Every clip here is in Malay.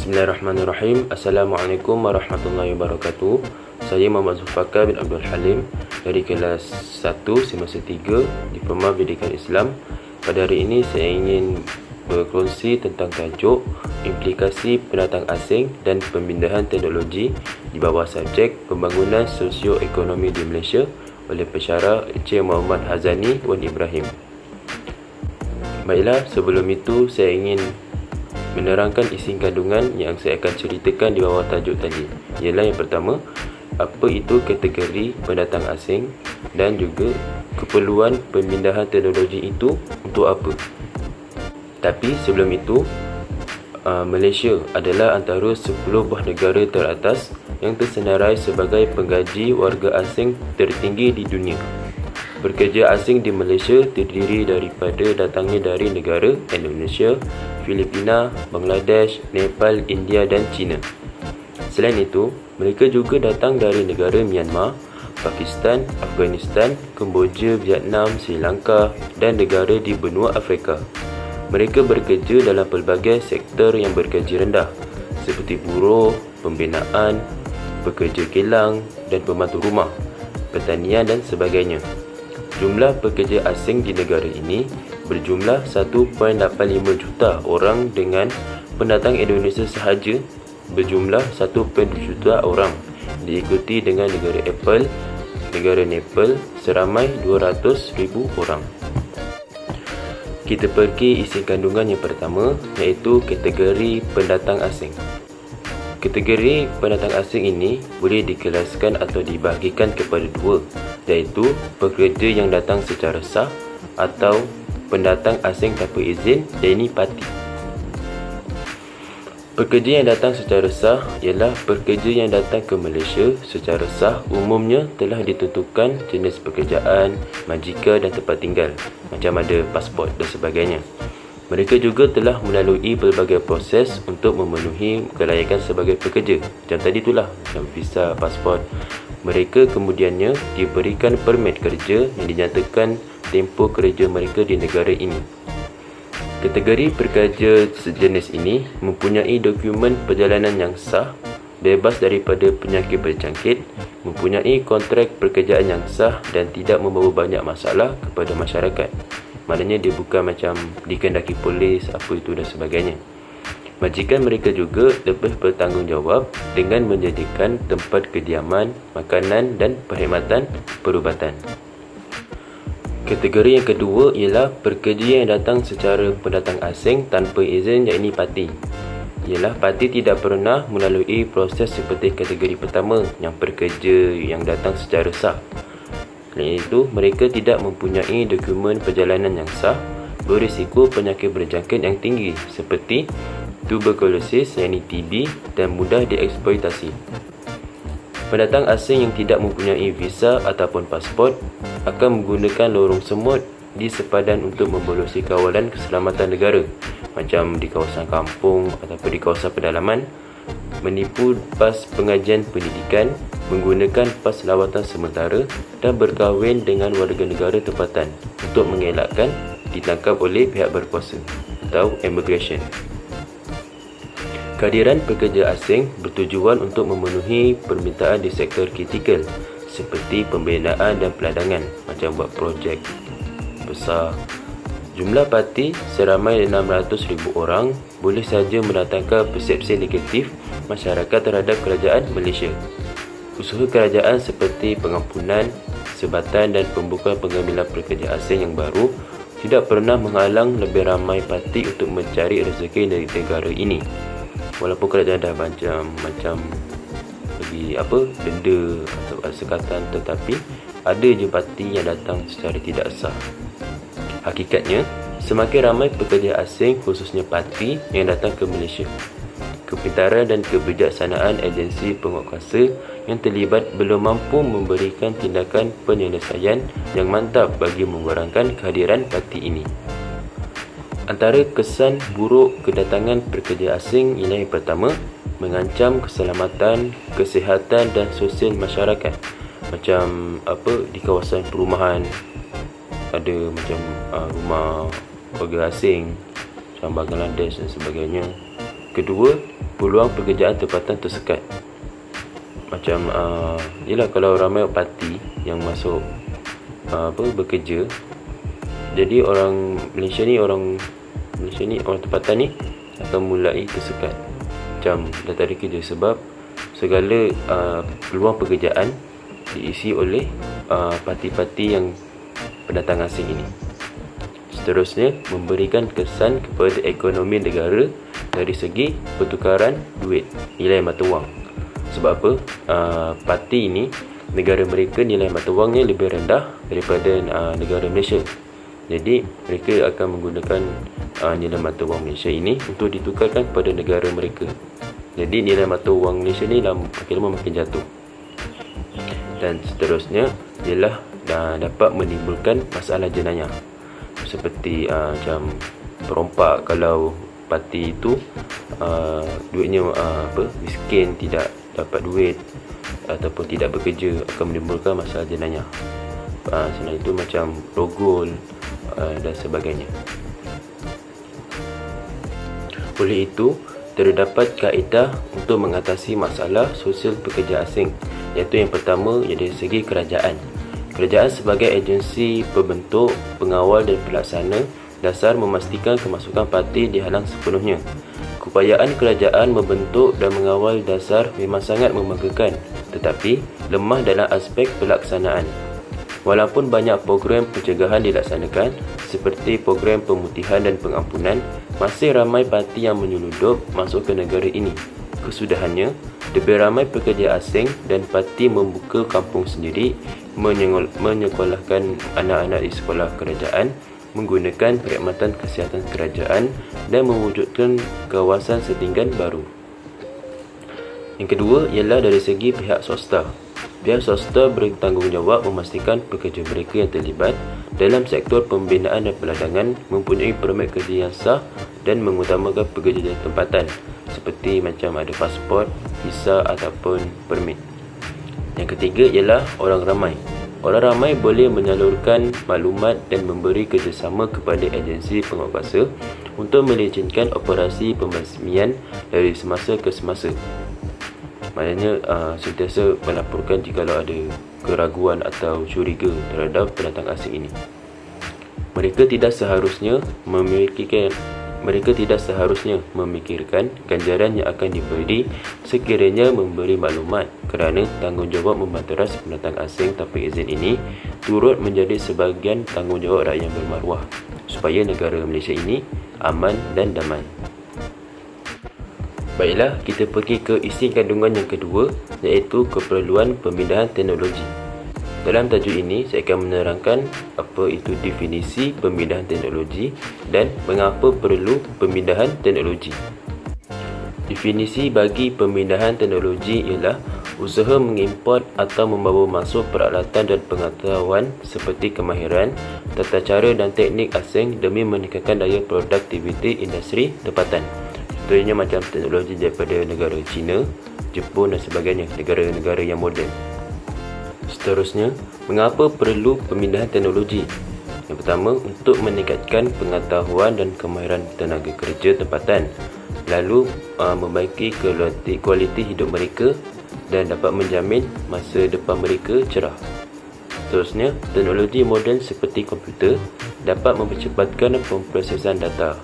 Bismillahirrahmanirrahim. Assalamualaikum warahmatullahi wabarakatuh. Saya Muhammad Zulfaqar bin Abdul Halim dari kelas 1 semester 3 Diploma Pendidikan Islam. Pada hari ini saya ingin berkongsi tentang tajuk implikasi pendatang asing dan pemindahan teknologi di bawah subjek pembangunan sosio-ekonomi di Malaysia oleh pensyarah Encik Muhammad Hazani Wan Ibrahim. Baiklah, sebelum itu saya ingin menerangkan isi kandungan yang saya akan ceritakan di bawah tajuk tadi. Ialah yang pertama, apa itu kategori pendatang asing dan juga keperluan pemindahan teknologi itu untuk apa. Tapi sebelum itu, Malaysia adalah antara 10 buah negara teratas yang tersenarai sebagai penggaji warga asing tertinggi di dunia. Pekerja asing di Malaysia terdiri daripada datangnya dari negara Indonesia, Filipina, Bangladesh, Nepal, India dan China. Selain itu, mereka juga datang dari negara Myanmar, Pakistan, Afghanistan, Kemboja, Vietnam, Sri Lanka dan negara di benua Afrika. Mereka bekerja dalam pelbagai sektor yang bergaji rendah seperti buruh, pembinaan, pekerja kilang dan pembantu rumah, pertanian dan sebagainya. Jumlah pekerja asing di negara ini berjumlah 1.85 juta orang dengan pendatang Indonesia sahaja berjumlah 1.2 juta orang, diikuti dengan negara negara Nepal seramai 200,000 orang. Kita pergi isi kandungan yang pertama, iaitu kategori pendatang asing. Kategori pendatang asing ini boleh dikelaskan atau dibahagikan kepada dua, iaitu pekerja yang datang secara sah atau pendatang asing tanpa izin, yakni parti. Pekerja yang datang secara sah ialah pekerja yang datang ke Malaysia secara sah, umumnya telah ditentukan jenis pekerjaan, majika dan tempat tinggal, macam ada pasport dan sebagainya. Mereka juga telah melalui pelbagai proses untuk memenuhi kelayakan sebagai pekerja. Macam tadi itulah, macam visa, pasport. Mereka kemudiannya diberikan permit kerja yang dinyatakan tempoh kerja mereka di negara ini. Kategori pekerja sejenis ini mempunyai dokumen perjalanan yang sah, bebas daripada penyakit berjangkit, mempunyai kontrak pekerjaan yang sah dan tidak membawa banyak masalah kepada masyarakat. Maknanya dia bukan macam dikendaki polis, apa itu dan sebagainya. Majikan mereka juga lebih bertanggungjawab dengan menyediakan tempat kediaman, makanan dan perkhidmatan perubatan. Kategori yang kedua ialah pekerja yang datang secara pendatang asing tanpa izin, yakni parti. Ialah parti tidak pernah melalui proses seperti kategori pertama yang pekerja yang datang secara sah. Selain itu, mereka tidak mempunyai dokumen perjalanan yang sah, berisiko penyakit berjangkit yang tinggi seperti tuberkulosis, yakni TB dan mudah dieksploitasi. Pendatang asing yang tidak mempunyai visa ataupun pasport akan menggunakan lorong semut di sepadan untuk membolosi kawalan keselamatan negara, macam di kawasan kampung ataupun di kawasan pedalaman, menipu pas pengajian pendidikan, menggunakan pas lawatan sementara dan berkahwin dengan warga negara tempatan untuk mengelakkan ditangkap oleh pihak berkuasa atau immigration. Kehadiran pekerja asing bertujuan untuk memenuhi permintaan di sektor kritikal seperti pembinaan dan peladangan, macam buat projek besar. Jumlah parti seramai 600,000 orang boleh saja mendatangkan persepsi negatif masyarakat terhadap kerajaan Malaysia. Usaha kerajaan seperti pengampunan, sebatan dan pembukaan pengambilan pekerja asing yang baru tidak pernah menghalang lebih ramai parti untuk mencari rezeki dari negara ini. Walaupun kerajaan dah macam bagi denda atau sekatan, tetapi ada je parti yang datang secara tidak sah. Hakikatnya, semakin ramai pekerja asing khususnya parti yang datang ke Malaysia, kepintaran dan kebijaksanaan agensi penguatkuasa yang terlibat belum mampu memberikan tindakan penyelesaian yang mantap bagi mengurangkan kehadiran parti ini. Antara kesan buruk kedatangan pekerja asing ialah yang pertama, mengancam keselamatan, kesihatan dan sosial masyarakat. Macam di kawasan perumahan ada macam rumah warga asing macam Bangladesh dan sebagainya, Kedua, peluang pekerjaan tempatan tersekat. Macam yelah, kalau ramai parti yang masuk bekerja, jadi orang Malaysia ni orang tempatan ni akan mulai tersekat, macam dah tak ada kerja, sebab segala peluang pekerjaan diisi oleh parti-parti yang pendatang asing ini. Seterusnya, memberikan kesan kepada ekonomi negara dari segi pertukaran duit, nilai mata wang. Sebab apa? Parti ini, negara mereka nilai mata wangnya lebih rendah daripada negara Malaysia. Jadi mereka akan menggunakan nilai mata wang Malaysia ini untuk ditukarkan kepada negara mereka. Jadi nilai mata wang Malaysia ni makin lama makin jatuh. Dan seterusnya ialah dapat menimbulkan masalah jenayah, seperti macam perompak. Kalau parti itu duitnya miskin, tidak dapat duit ataupun tidak bekerja, akan menimbulkan masalah jenayah. Selain itu macam rogol dan sebagainya. Oleh itu, terdapat kaedah untuk mengatasi masalah sosial pekerja asing, iaitu yang pertama dari segi kerajaan. Kerajaan sebagai agensi pembentuk, pengawal dan pelaksana dasar memastikan kemasukan parti dihalang sepenuhnya. Keupayaan kerajaan membentuk dan mengawal dasar memang sangat membanggakan, tetapi lemah dalam aspek pelaksanaan. Walaupun banyak program pencegahan dilaksanakan, seperti program pemutihan dan pengampunan, masih ramai parti yang menyelundup masuk ke negara ini. Kesudahannya, lebih ramai pekerja asing dan parti membuka kampung sendiri, menyekolahkan anak-anak di sekolah kerajaan, menggunakan perkhidmatan kesihatan kerajaan dan mewujudkan kawasan setinggan baru. Yang kedua ialah dari segi pihak swasta. Pihak swasta bertanggungjawab memastikan pekerja mereka yang terlibat dalam sektor pembinaan dan peladangan mempunyai permit kerja yang sah dan mengutamakan pekerja tempatan, seperti macam ada pasport, visa ataupun permit. Yang ketiga ialah orang ramai. Orang ramai boleh menyalurkan maklumat dan memberi kerjasama kepada agensi penguatkuasa untuk melicinkan operasi pembasmian dari semasa ke semasa. Maknanya sentiasa melaporkan jika ada keraguan atau curiga terhadap pendatang asing ini. Mereka tidak seharusnya memikirkan ganjaran yang akan diberi sekiranya memberi maklumat, kerana tanggungjawab membanteras pendatang asing tanpa izin ini turut menjadi sebahagian tanggungjawab rakyat yang bermaruah supaya negara Malaysia ini aman dan damai. Baiklah, kita pergi ke isi kandungan yang kedua, iaitu keperluan pemindahan teknologi. Dalam tajuk ini, saya akan menerangkan apa itu definisi pemindahan teknologi dan mengapa perlu pemindahan teknologi. Definisi bagi pemindahan teknologi ialah usaha mengimport atau membawa masuk peralatan dan pengetahuan seperti kemahiran, tata cara dan teknik asing demi meningkatkan daya produktiviti industri tempatan. Contohnya macam teknologi daripada negara China, Jepun dan sebagainya, negara-negara yang moden. Seterusnya, mengapa perlu pemindahan teknologi? Yang pertama, untuk meningkatkan pengetahuan dan kemahiran tenaga kerja tempatan, lalu membaiki kualiti hidup mereka dan dapat menjamin masa depan mereka cerah. Seterusnya, teknologi moden seperti komputer dapat mempercepatkan pemprosesan data.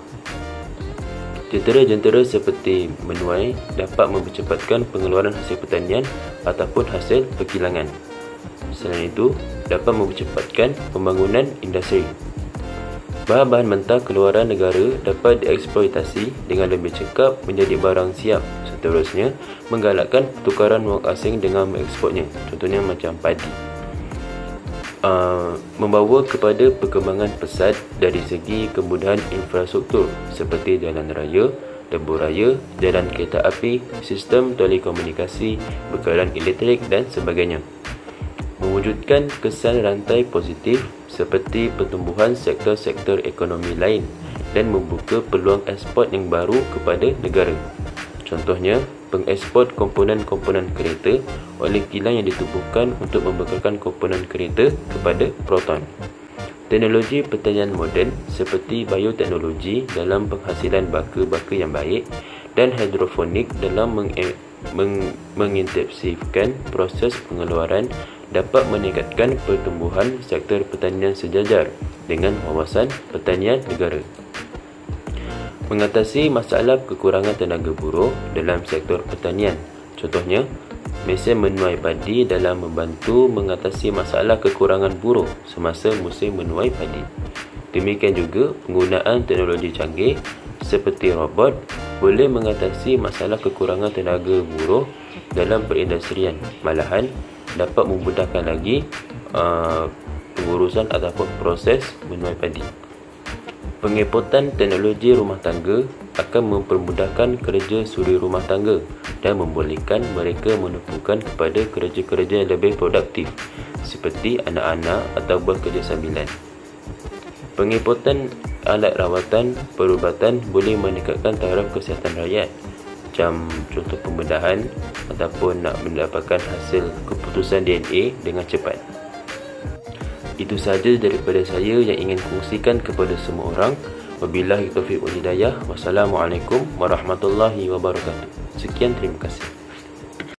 Jentera-jentera seperti menuai dapat mempercepatkan pengeluaran hasil pertanian ataupun hasil perkilangan. Selain itu, dapat mempercepatkan pembangunan industri. Bahan-bahan mentah keluaran negara dapat dieksploitasi dengan lebih cekap menjadi barang siap. Seterusnya, menggalakkan pertukaran wang asing dengan mengekspornya. Contohnya macam padi. Membawa kepada perkembangan pesat dari segi kemudahan infrastruktur seperti jalan raya, lebuh raya, jalan kereta api, sistem telekomunikasi, bekalan elektrik dan sebagainya. Mewujudkan kesan rantai positif seperti pertumbuhan sektor-sektor ekonomi lain dan membuka peluang ekspor yang baru kepada negara. Contohnya, pengeksport komponen-komponen kereta oleh kilang yang ditubuhkan untuk membekalkan komponen kereta kepada Proton. Teknologi pertanian moden seperti bioteknologi dalam penghasilan baka-baka yang baik dan hidroponik dalam mengintensifkan proses pengeluaran dapat meningkatkan pertumbuhan sektor pertanian sejajar dengan wawasan pertanian negara. Mengatasi masalah kekurangan tenaga buruh dalam sektor pertanian. Contohnya, mesin menuai padi dalam membantu mengatasi masalah kekurangan buruh semasa musim menuai padi. Demikian juga, penggunaan teknologi canggih seperti robot boleh mengatasi masalah kekurangan tenaga buruh dalam perindustrian. Malahan, dapat memudahkan lagi pengurusan ataupun proses menuai padi. Pengepotan teknologi rumah tangga akan mempermudahkan kerja suri rumah tangga dan membolehkan mereka menumpukan kepada kerja-kerja yang lebih produktif seperti anak-anak atau bekerja sambilan. Pengepotan alat rawatan perubatan boleh meningkatkan taraf kesihatan rakyat, macam contoh pembedahan ataupun nak mendapatkan hasil keputusan DNA dengan cepat. Itu sahaja daripada saya yang ingin kongsikan kepada semua orang. Wabillahi taufiq wal hidayah. Wassalamualaikum warahmatullahi wabarakatuh. Sekian, terima kasih.